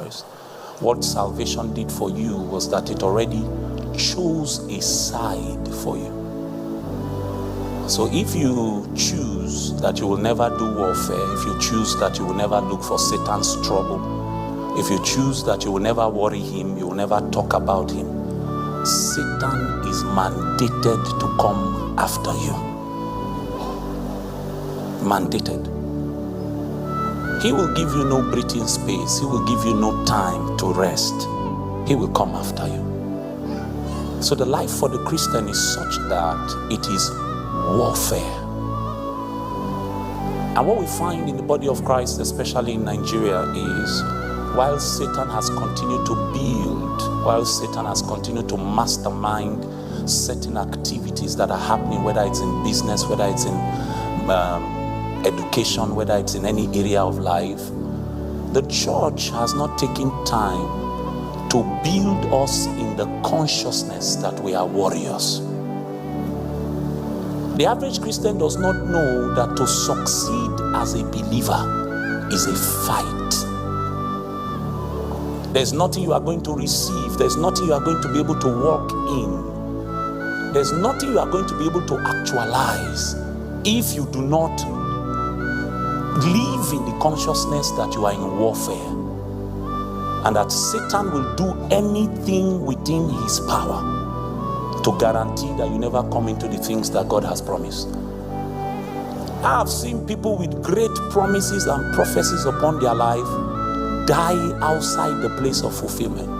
Christ. What salvation did for you was that it already chose a side for you. So if you choose that you will never do warfare, if you choose that you will never look for Satan's trouble, if you choose that you will never worry him, you will never talk about him, Satan is mandated to come after you. Mandated. He will give you no breathing space. He will give you no time to rest. He will come after you. So the life for the Christian is such that it is warfare. And what we find in the body of Christ, especially in Nigeria, is while Satan has continued to build, while Satan has continued to mastermind certain activities that are happening, whether it's in business, whether it's in education, whether it's in any area of life, the church has not taken time to build us in the consciousness that we are warriors. The average Christian does not know that to succeed as a believer is a fight. There's nothing you are going to receive. There's nothing you are going to be able to walk in. There's nothing you are going to be able to actualize if you do not live in the consciousness that you are in warfare, and that Satan will do anything within his power to guarantee that you never come into the things that God has promised. I have seen people with great promises and prophecies upon their life die outside the place of fulfillment.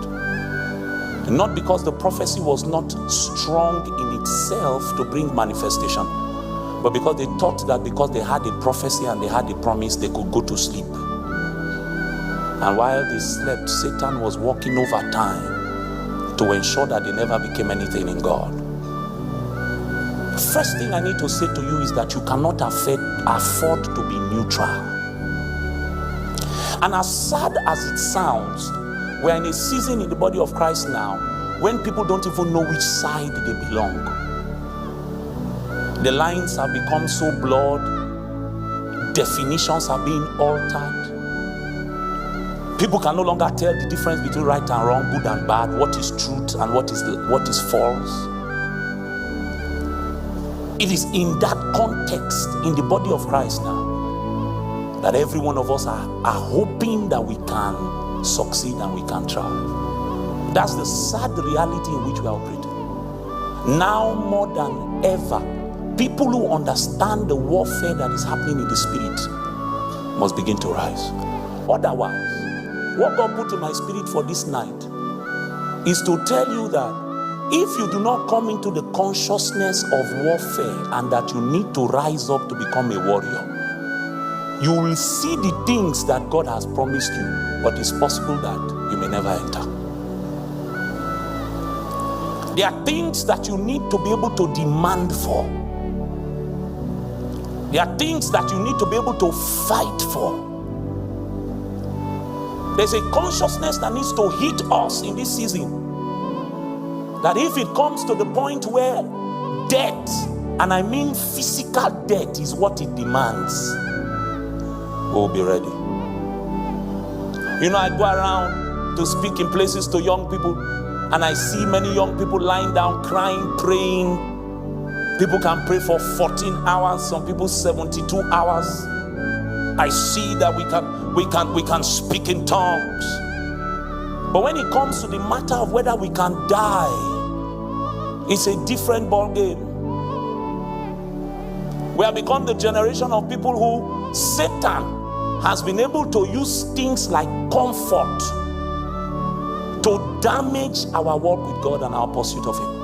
Not because the prophecy was not strong in itself to bring manifestation, but because they thought that because they had a prophecy and they had a promise, they could go to sleep. And while they slept, Satan was working overtime to ensure that they never became anything in God. The first thing I need to say to you is that you cannot afford to be neutral. And as sad as it sounds, we're in a season in the body of Christ now when people don't even know which side they belong. The lines have become so blurred. Definitions are being altered. People can no longer tell the difference between right and wrong, good and bad, what is truth and what is false. It is in that context, in the body of Christ now, that every one of us are hoping that we can succeed and we can thrive. That's the sad reality in which we are operating. Now more than ever, people who understand the warfare that is happening in the spirit must begin to rise. Otherwise, what God put in my spirit for this night is to tell you that if you do not come into the consciousness of warfare and that you need to rise up to become a warrior, you will see the things that God has promised you, but it's possible that you may never enter. There are things that you need to be able to demand for. There are things that you need to be able to fight for. There's a consciousness that needs to hit us in this season, that if it comes to the point where death, and I mean physical death, is what it demands, we'll be ready. You know, I go around to speak in places to young people, and I see many young people lying down, crying, praying. People can pray for 14 hours, some people 72 hours. I see that we can speak in tongues. But when it comes to the matter of whether we can die, it's a different ball game. We have become the generation of people who Satan has been able to use things like comfort to damage our walk with God and our pursuit of Him.